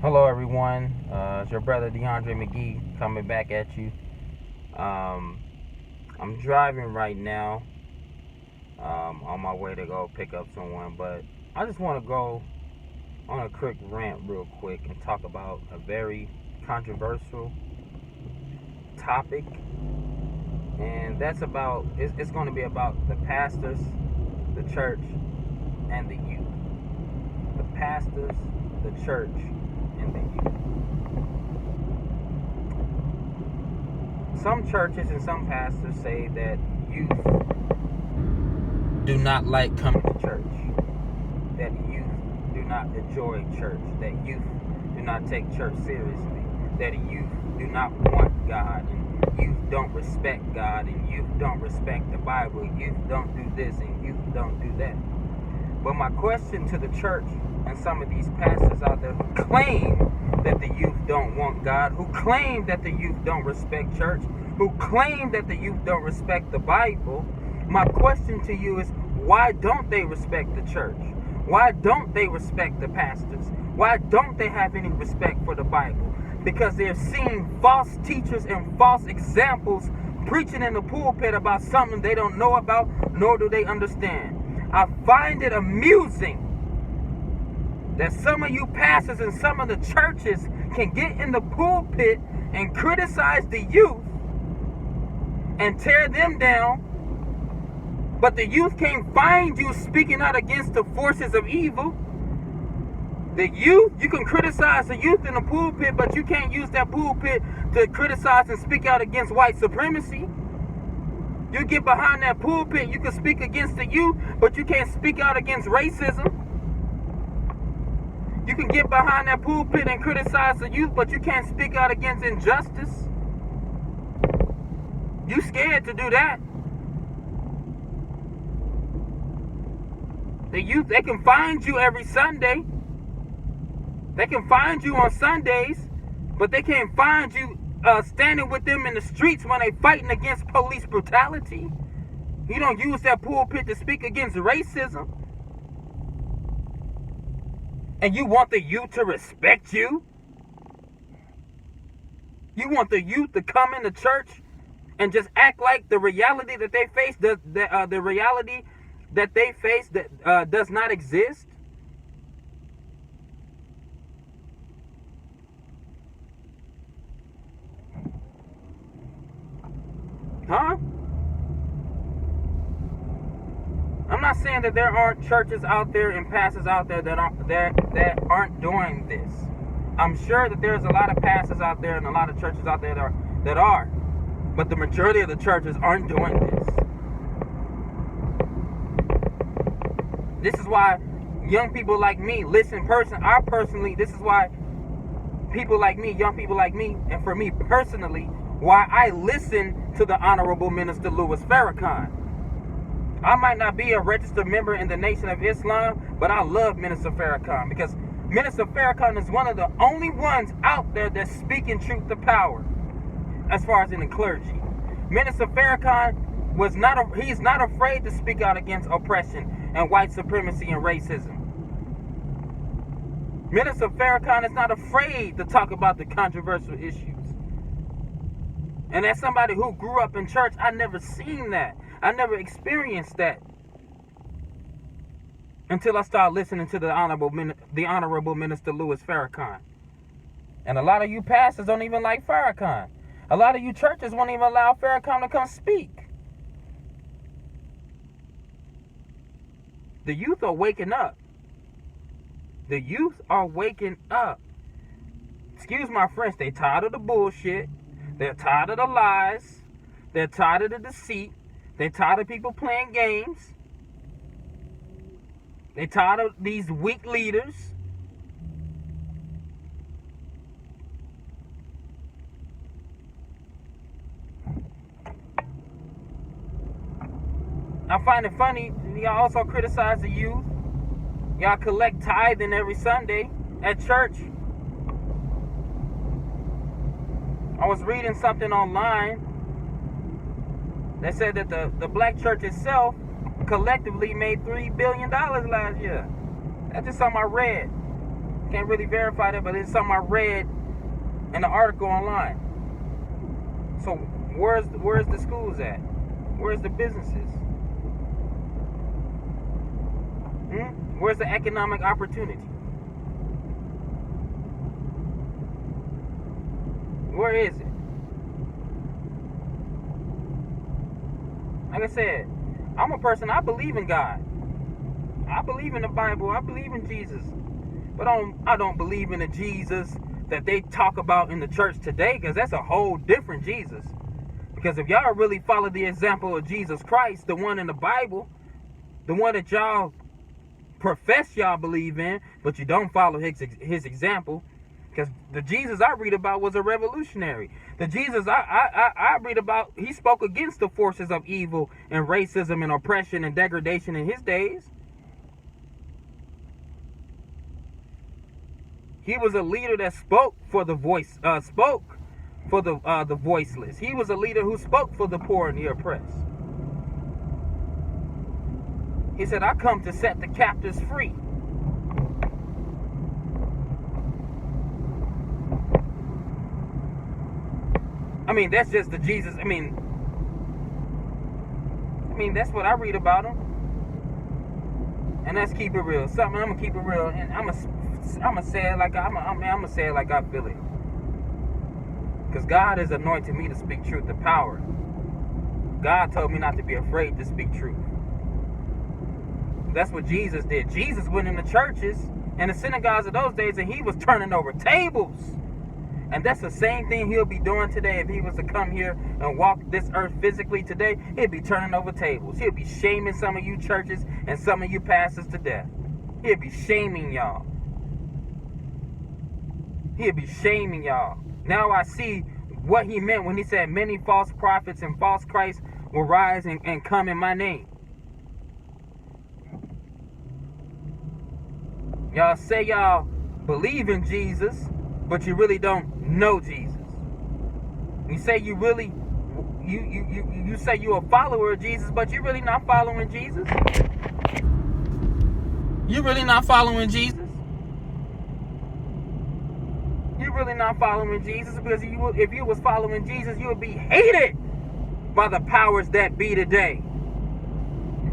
Hello, everyone. It's your brother DeAndre McGee coming back at you. I'm driving right now on my way to go pick up someone, but I just want to go on a quick rant, real quick, and talk about a very controversial topic. And that's it's going to be about the pastors, the church, and the youth. The pastors, the church, and the youth. Some churches and some pastors say that youth do not like coming to church, that youth do not enjoy church, that youth do not take church seriously, that youth do not want God, and youth don't respect God, and youth don't respect the Bible, youth don't do this, and youth don't do that. But my question to the church and some of these pastors out there who claim that the youth don't want God, who claim that the youth don't respect church, who claim that the youth don't respect the Bible, my question to you is, why don't they respect the church? Why don't they respect the pastors? Why don't they have any respect for the Bible? Because they're seeing false teachers and false examples preaching in the pulpit about something they don't know about, nor do they understand. I find it amusing that some of you pastors and some of the churches can get in the pulpit and criticize the youth and tear them down, but the youth can't find you speaking out against the forces of evil. The youth, you can criticize the youth in the pulpit, but you can't use that pulpit to criticize and speak out against white supremacy. You get behind that pulpit, you can speak against the youth, but you can't speak out against racism. You can get behind that pulpit and criticize the youth, but you can't speak out against injustice. You scared to do that. The youth, they can find you every Sunday. They can find you on Sundays, but they can't find you standing with them in the streets when they fighting against police brutality. You don't use that pulpit to speak against racism. And you want the youth to respect you? You want the youth to come into church and just act like the reality that they face, the reality that they face that does not exist? Huh? I'm not saying that there aren't churches out there and pastors out there that aren't doing this. I'm sure that there's a lot of pastors out there and a lot of churches out there that are. But the majority of the churches aren't doing this. This is why young people like me this is why people like me, young people like me, and for me personally, why I listen to the Honorable Minister Louis Farrakhan. I might not be a registered member in the Nation of Islam, but I love Minister Farrakhan because Minister Farrakhan is one of the only ones out there that's speaking truth to power as far as in the clergy. Minister Farrakhan he's not afraid to speak out against oppression and white supremacy and racism. Minister Farrakhan is not afraid to talk about the controversial issues. And as somebody who grew up in church, I never seen that. I never experienced that until I started listening to the Honorable Minister Louis Farrakhan. And a lot of you pastors don't even like Farrakhan. A lot of you churches won't even allow Farrakhan to come speak. The youth are waking up. The youth are waking up. Excuse my French, they tired of the bullshit. They're tired of the lies. They're tired of the deceit. They're tired of people playing games. They're tired of these weak leaders. I find it funny, y'all also criticize the youth. Y'all collect tithing every Sunday at church. I was reading something online that said that the black church itself collectively made $3 billion last year. That's just something I read. Can't really verify that, but it's something I read in an article online. So where's the schools at? Where's the businesses? Where's the economic opportunity? Where is it? Like I said, I'm a person, I believe in God. I believe in the Bible. I believe in Jesus. But I don't believe in the Jesus that they talk about in the church today, because that's a whole different Jesus. Because if y'all really follow the example of Jesus Christ, the one in the Bible, the one that y'all profess y'all believe in, but you don't follow his example, because the Jesus I read about was a revolutionary. The Jesus I read about, he spoke against the forces of evil and racism and oppression and degradation in his days. He was a leader that spoke for the voiceless. He was a leader who spoke for the poor and the oppressed. He said, I come to set the captives free. I mean, that's just the Jesus. I mean, that's what I read about him. And let's keep it real. I'm gonna keep it real, and I'm gonna say it like I'm gonna say it like I feel it. Because God has anointed me to speak truth to power. God told me not to be afraid to speak truth. That's what Jesus did. Jesus went in the churches and the synagogues of those days, and he was turning over tables. And that's the same thing he'll be doing today. If he was to come here and walk this earth physically today, he'll be turning over tables. He'll be shaming some of you churches and some of you pastors to death. He'll be shaming y'all. He'll be shaming y'all. Now I see what he meant when he said many false prophets and false Christs will rise and come in my name. Y'all say y'all believe in Jesus, but you really don't know Jesus. You say you really, you say you're a follower of Jesus, but you're really not following Jesus. You're really not following Jesus. You're really not following Jesus, because if you was following Jesus, you would be hated by the powers that be today.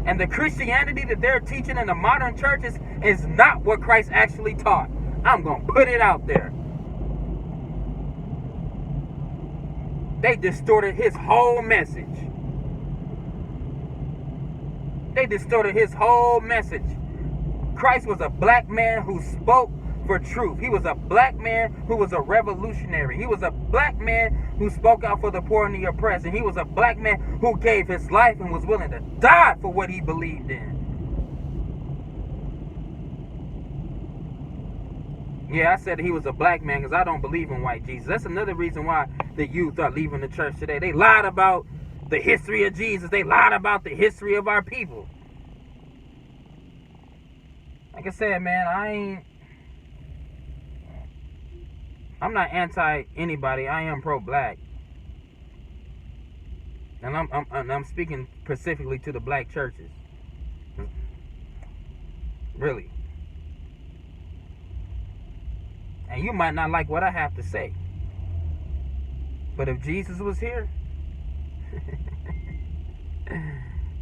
And the Christianity that they're teaching in the modern churches is not what Christ actually taught. I'm going to put it out there. They distorted his whole message. They distorted his whole message. Christ was a black man who spoke for truth. He was a black man who was a revolutionary. He was a black man who spoke out for the poor and the oppressed. And he was a black man who gave his life and was willing to die for what he believed in. Yeah, I said he was a black man because I don't believe in white Jesus. That's another reason why the youth are leaving the church today. They lied about the history of Jesus. They lied about the history of our people. Like I said, man, I'm not anti anybody. I am pro-black. And I'm speaking specifically to the black churches. Really. And you might not like what I have to say. But if Jesus was here,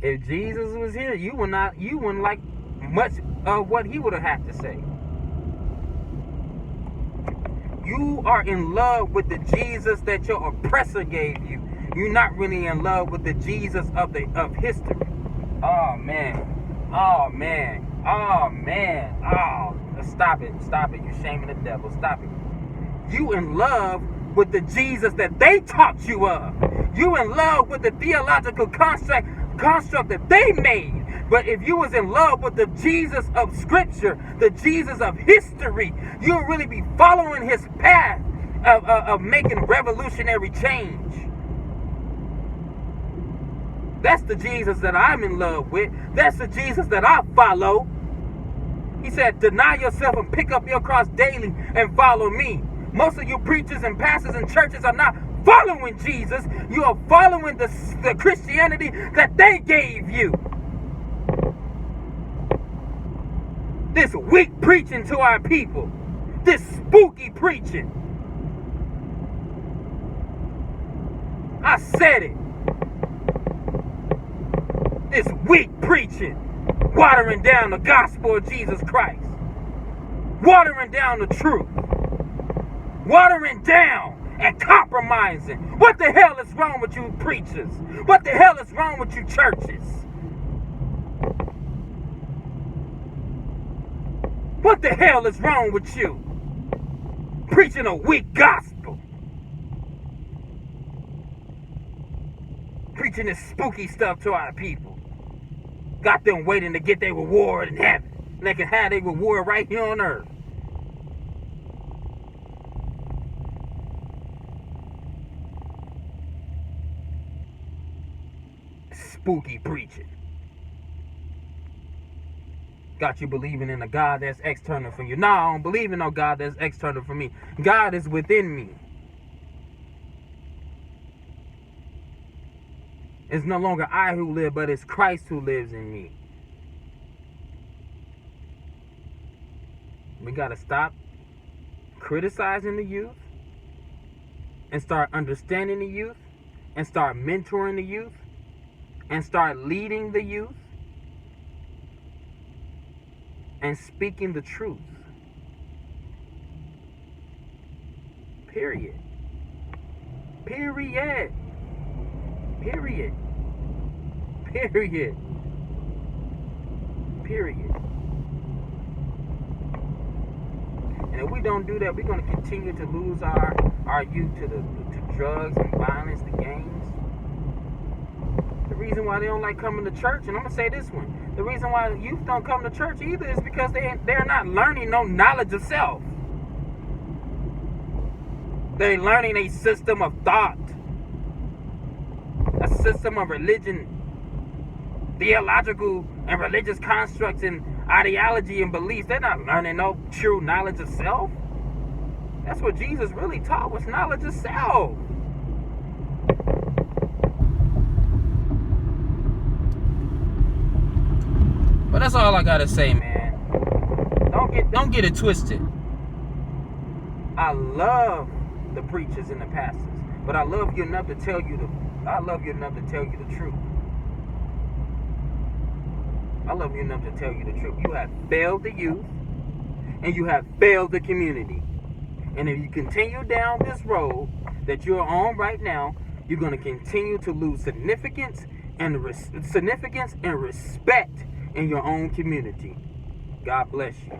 if Jesus was here, you wouldn't like much of what he would have had to say. You are in love with the Jesus that your oppressor gave you. You're not really in love with the Jesus of history. Oh man. Oh man. Oh man. Oh, stop it. Stop it. You're shaming the devil. Stop it. You in love with the Jesus that they taught you of. You in love with the theological construct that they made. But if you was in love with the Jesus of Scripture, the Jesus of history, you'll really be following his path of making revolutionary change. That's the Jesus that I'm in love with. That's the Jesus that I follow. He said, deny yourself and pick up your cross daily and follow me. Most of you preachers and pastors and churches are not following Jesus. You are following the Christianity that they gave you. This weak preaching to our people. This spooky preaching. I said it. This weak preaching. Watering down the gospel of Jesus Christ. Watering down the truth. Watering down and compromising. What the hell is wrong with you preachers? What the hell is wrong with you churches? What the hell is wrong with you? Preaching a weak gospel. Preaching this spooky stuff to our people. Got them waiting to get their reward in heaven. They can have their reward right here on earth. Spooky preaching. Got you believing in a God that's external from you. No, I don't believe in no God that's external from me. God is within me. It's no longer I who live, but it's Christ who lives in me. We got to stop criticizing the youth and start understanding the youth and start mentoring the youth and start leading the youth and speaking the truth. Period. Period. Period. Period. Period. And if we don't do that, we're going to continue to lose our youth to drugs and violence, the gangs. The reason why they don't like coming to church, and I'm going to say this one, the reason why youth don't come to church either is because they're not learning no knowledge of self. They're learning a system of thought, a system of religion, theological and religious constructs and ideology and beliefs. They're not learning no true knowledge of self. That's what Jesus really taught, was knowledge of self. But that's all I gotta say, man. Don't get it twisted. I love the preachers and the pastors, but I love you enough to tell you the truth. I love you enough to tell you the truth. You have failed the youth, and you have failed the community. And if you continue down this road that you're on right now, you're going to continue to lose significance and respect in your own community. God bless you.